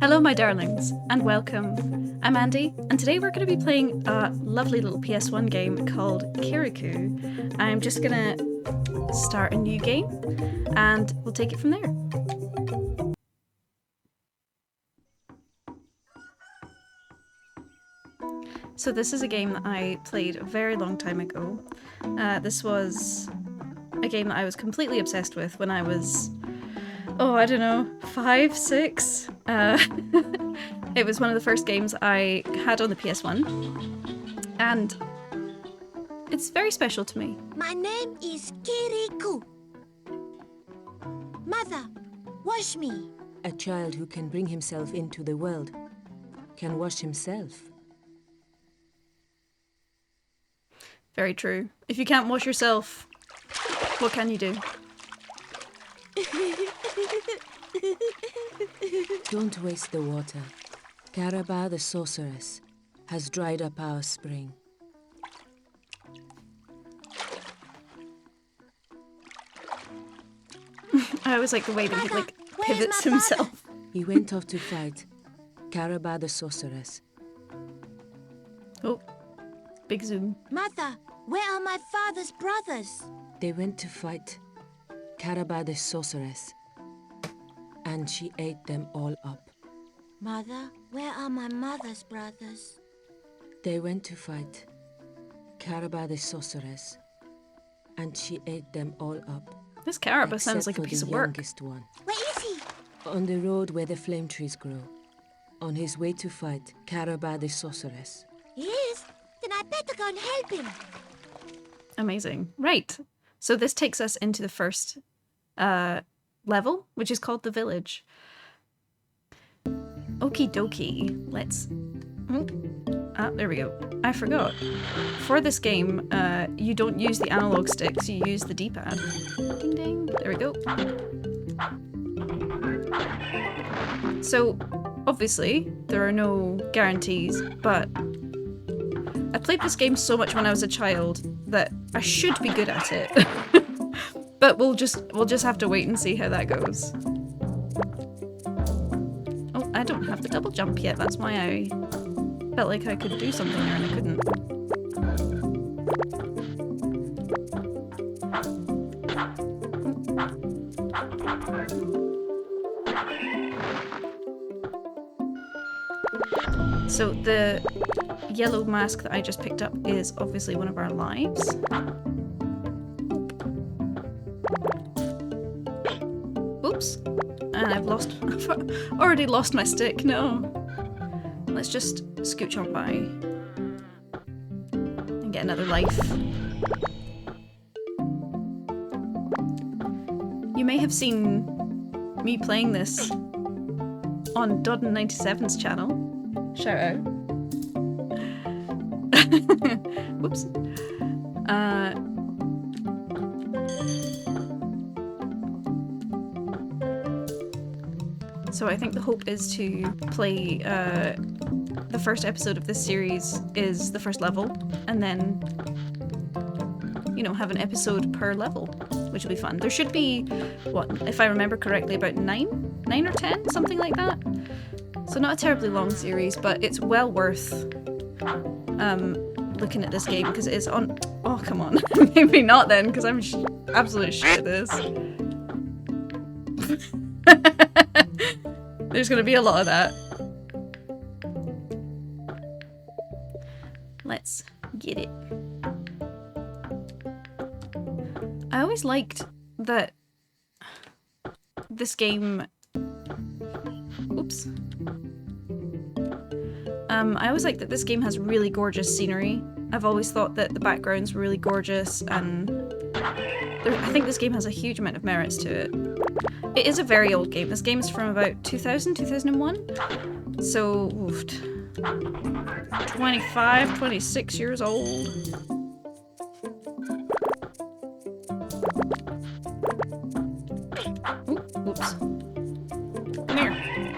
Hello my darlings, and welcome. I'm Andi, and today we're going to be playing a lovely little PS1 game called Kirikou. I'm just going to start a new game, and we'll take it from there. So this is a game that I played a very long time ago. This was a game that I was completely obsessed with when I was, I don't know, 5, 6? It was one of the first games I had on the PS1, and it's very special to me. My name is Kirikou. Mother, wash me. A child who can bring himself into the world can wash himself. Very true. If you can't wash yourself, what can you do? Don't waste the water. Kirikou the sorceress has dried up our spring. I always like the way that he Mother, where's pivots my himself. He went off to fight Kirikou the sorceress. Oh, big zoom. Mother, where are my father's brothers? They went to fight Kirikou the sorceress, and she ate them all up. Mother, where are my mother's brothers? They went to fight Kirikou the sorceress, and she ate them all up. This Kirikou sounds except like a for piece the of work. youngest one. Where is he? On the road where the flame trees grow, on his way to fight Kirikou the sorceress. He is? Then I better go and help him. Amazing. Right. So this takes us into the first level, which is called the village. Okie dokie. Let's... there we go. I forgot. For this game, you don't use the analog sticks, you use the D-pad. Ding ding. There we go. So, obviously, there are no guarantees, but I played this game so much when I was a child that I should be good at it. But we'll just have to wait and see how that goes. Oh, I don't have the double jump yet. That's why I felt like I could do something there and I couldn't. So the yellow mask that I just picked up is obviously one of our lives. Oops. And I've already lost my stick, no. Let's just scooch on by and get another life. You may have seen me playing this on Dodden97's channel. Shout out. Whoops. So I think the hope is to play the first episode of this series is the first level, and then, you know, have an episode per level, which will be fun. There should be, what, if I remember correctly, about 9 or 10, something like that. So not a terribly long series, but it's well worth looking at this game because it is on. Oh, come on. Maybe not then, because I'm absolute shit at this. There's going to be a lot of that. Let's get it. I always liked that this game... Oops. I always liked that this game has really gorgeous scenery. I've always thought that the background's really gorgeous, and I think this game has a huge amount of merits to it. It is a very old game. This game is from about 2000, 2001. So, 25, 26 years old. Oops. Come here.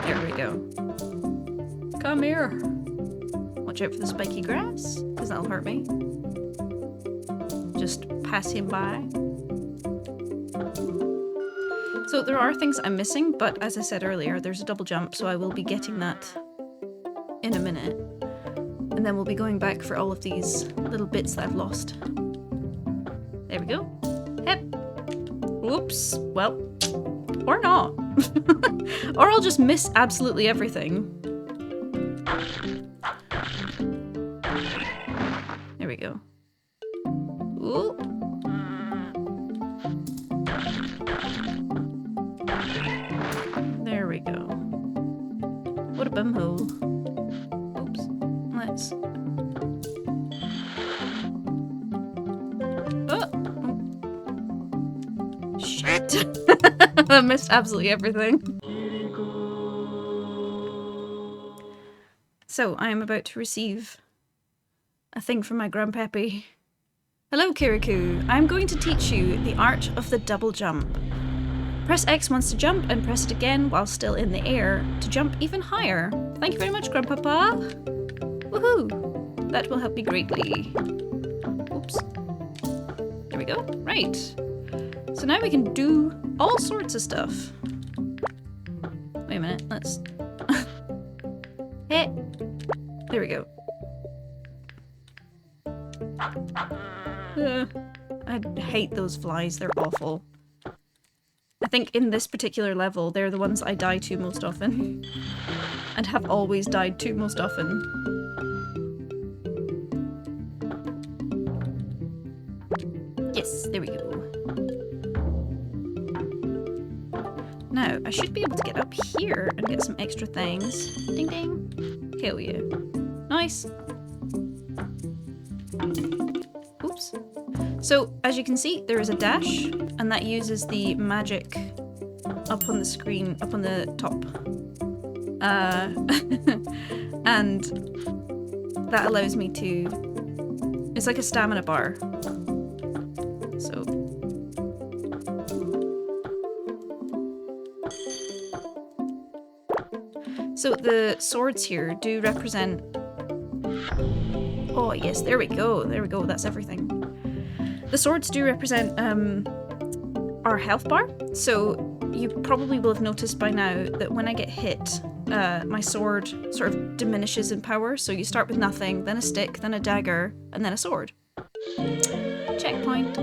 There we go. Come here. Watch out for the spiky grass, because that'll hurt me. Just pass him by. So there are things I'm missing, but as I said earlier, there's a double jump, so I will be getting that in a minute. And then we'll be going back for all of these little bits that I've lost. There we go. Hep. Whoops. Well, or not. Or I'll just miss absolutely everything. There we go. Ooh. There we go. What a bumhole. Oops. Let's... Oh! Shit! I missed absolutely everything. So, I am about to receive a thing from my grandpappy. Hello, Kirikou. I'm going to teach you the art of the double jump. Press X once to jump, and press it again while still in the air to jump even higher. Thank you very much, Grandpapa. Woohoo! That will help me greatly. Oops. There we go. Right. So now we can do all sorts of stuff. Wait a minute. Let's... Hey! There we go. I hate those flies. They're awful. I think in this particular level, they're the ones I die to most often. And have always died to most often. Yes, there we go. Now, I should be able to get up here and get some extra things. Ding ding. Hell yeah. Nice. Oops. So, as you can see, there is a dash, and that uses the magic up on the screen, up on the top. And that allows me to... It's like a stamina bar. So the swords here do represent... Oh yes, there we go, that's everything. The swords do represent our health bar, so you probably will have noticed by now that when I get hit, my sword sort of diminishes in power, so you start with nothing, then a stick, then a dagger, and then a sword. Checkpoint.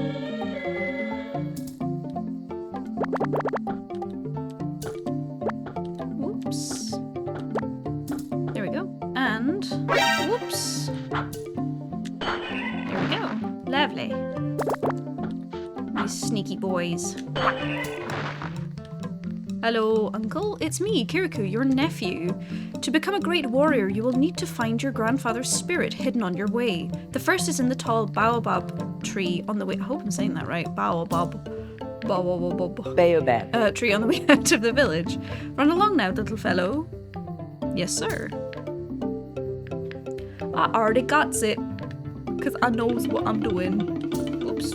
Whoops. There we go. And... whoops. There we go. Lovely. These sneaky boys. Hello, Uncle. It's me, Kirikou, your nephew. To become a great warrior, you will need to find your grandfather's spirit hidden on your way. The first is in the tall baobab tree on the way... I hope I'm saying that right. Baobab. Baobab. Tree on the way out of the village. Run along now, little fellow. Yes, sir. I already got it. Because I knows what I'm doing. Oops.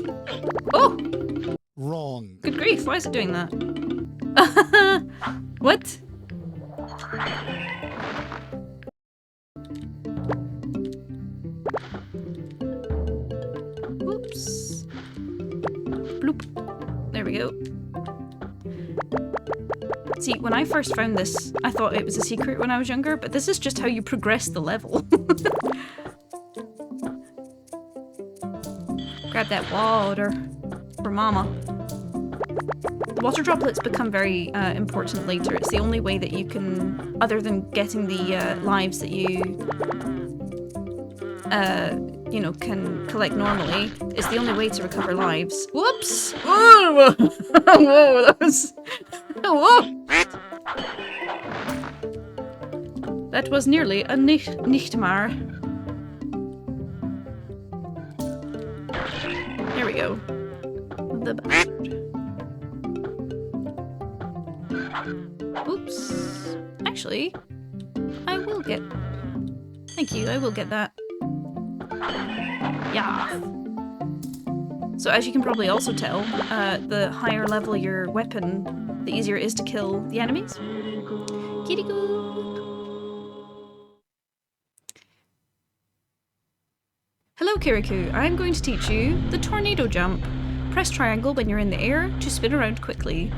Oh! Wrong. Good grief, why is it doing that? What? Whoops. Bloop. There we go. See, when I first found this, I thought it was a secret when I was younger, but this is just how you progress the level. Grab that water for mama. The water droplets become very important later. It's the only way that you can, other than getting the lives that you know, can collect normally, it's the only way to recover lives. Whoops! Whoa! Whoa, that was... Whoa! That was nearly a nichtmare. There we go. The bastard. Oops. Actually, I will get... Thank you, I will get that. Yeah. So as you can probably also tell, the higher level your weapon, the easier it is to kill the enemies. Kirikou! Hello, Kirikou. I'm going to teach you the tornado jump. Press triangle when you're in the air to spin around quickly.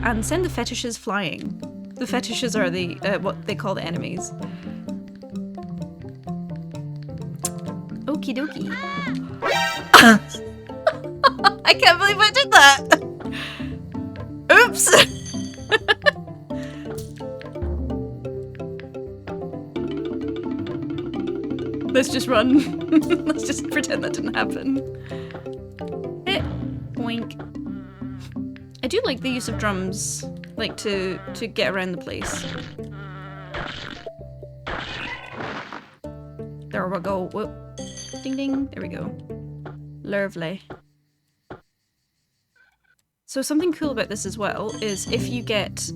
and send the fetishes flying. The fetishes are the what they call the enemies. Okie dokie. I can't believe I did that! Oops! Let's just run. Let's just pretend that didn't happen. Boink. I do like the use of drums, like to get around the place. There we go. Whoop. Ding ding. There we go. Lovely. So something cool about this as well is if you get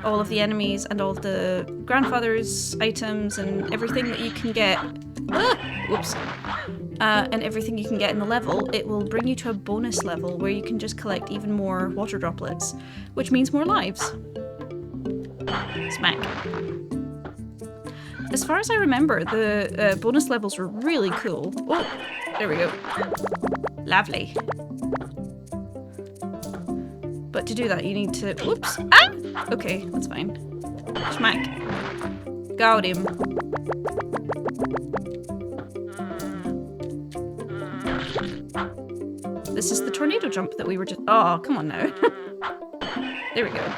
all of the enemies and all of the grandfather's items and everything that you can get, whoops, and everything you can get in the level, it will bring you to a bonus level where you can just collect even more water droplets, which means more lives. Smack. As far as I remember, the bonus levels were really cool. Oh, there we go. Lovely. But to do that, you need to... Whoops! Ah! Okay, that's fine. Smack. Got him. This is the tornado jump that we were just... Oh, come on now. There we go.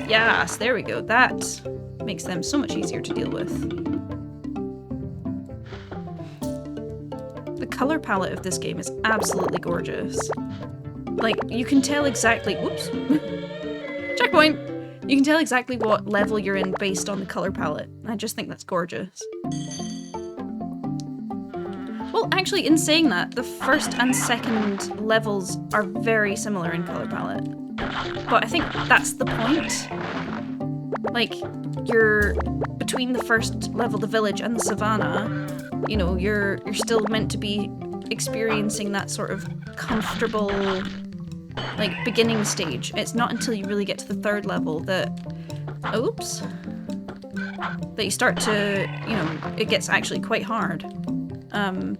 Yes, there we go. That makes them so much easier to deal with. The color palette of this game is absolutely gorgeous. Like, you can tell exactly... Whoops! Checkpoint! You can tell exactly what level you're in based on the color palette. I just think that's gorgeous. Well, actually, in saying that, the first and second levels are very similar in color palette. But I think that's the point. Like, you're between the first level, the village, and the savannah, you know, you're still meant to be experiencing that sort of comfortable, like, beginning stage. It's not until you really get to the third level that, oops, that you start to, you know, it gets actually quite hard. And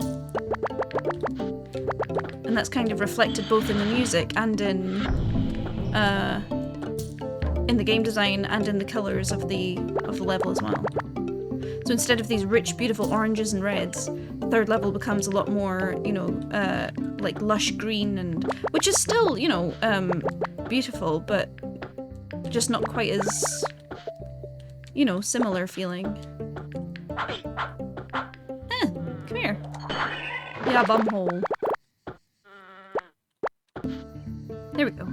that's kind of reflected both in the music and in the game design and in the colors of the level as well. So instead of these rich, beautiful oranges and reds, the third level becomes a lot more, you know, like lush green, and which is still, you know, beautiful, but just not quite as, you know, similar feeling. Come here. Yeah, bumhole. There we go.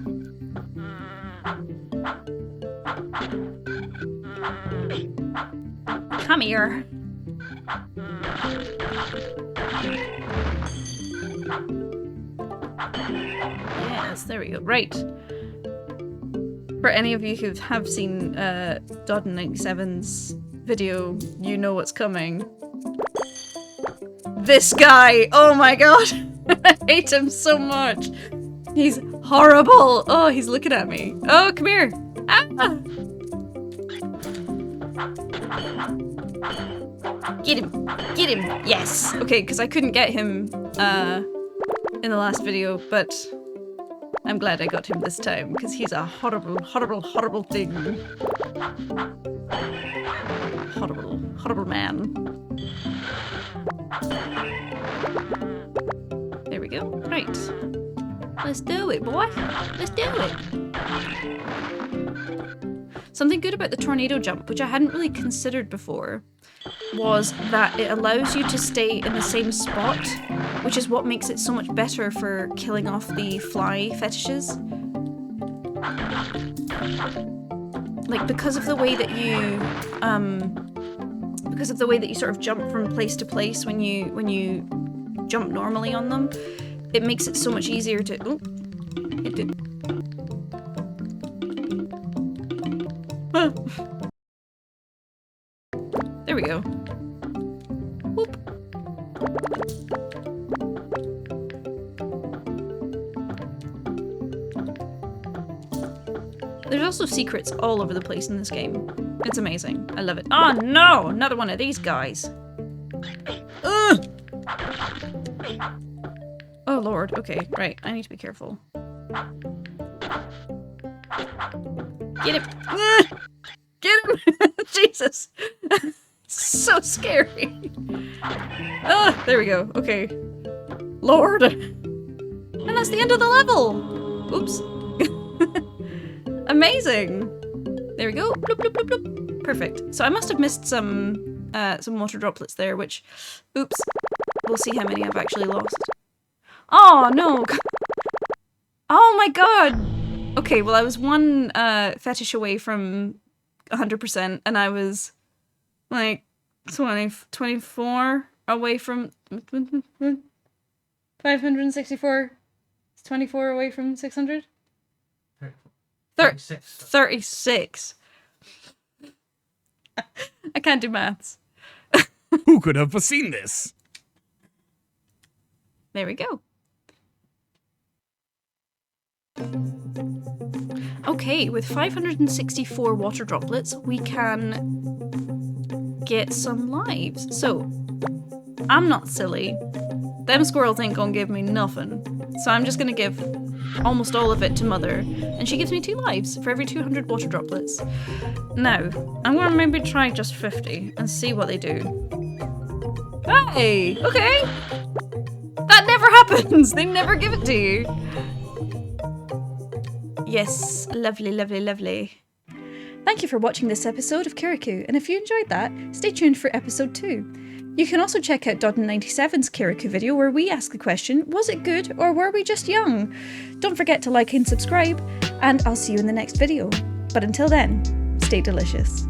Come here. Yes, there we go. Right. For any of you who have seen Dodden97's video, you know what's coming. This guy! Oh my god! I hate him so much! He's horrible! Oh, he's looking at me. Oh, come here! Ah! Get him! Get him! Yes! Okay, because I couldn't get him in the last video, but I'm glad I got him this time, because he's a horrible, horrible, horrible thing. Horrible, horrible man. There we go. Right. Let's do it, boy. Let's do it. Something good about the tornado jump, which I hadn't really considered before, was that it allows you to stay in the same spot, which is what makes it so much better for killing off the fly fetishes. Like, because of the way that you sort of jump from place to place when you jump normally on them, it makes it so much easier to... Oh, it did. Ah. There we go. Whoop. There's also secrets all over the place in this game. It's amazing. I love it. Oh no! Another one of these guys. Ugh! Oh lord, okay, right. I need to be careful. Get him! Get him! Jesus! So scary. Ah, there we go. Okay. Lord! And that's the end of the level! Oops. Amazing! There we go. Bloop, bloop, bloop, bloop. Perfect. So I must have missed some water droplets there, which... Oops. We'll see how many I've actually lost. Oh, no! Oh my god! Okay, well I was one fetish away from 100%, and I was like 24 away from 564. Is 24 away from 600? 36. I can't do maths. Who could have foreseen this? There we go. Okay, with 564 water droplets, we can get some lives. So, I'm not silly. Them squirrels ain't gonna give me nothing. So I'm just gonna give almost all of it to Mother, and she gives me 2 lives for every 200 water droplets. Now, I'm gonna maybe try just 50 and see what they do. Hey! Okay! That never happens! They never give it to you! Yes, lovely, lovely, lovely. Thank you for watching this episode of Kirikou, and if you enjoyed that, stay tuned for episode 2. You can also check out Dodden97's Kirikou video where we ask the question, was it good or were we just young? Don't forget to like and subscribe, and I'll see you in the next video. But until then, stay delicious.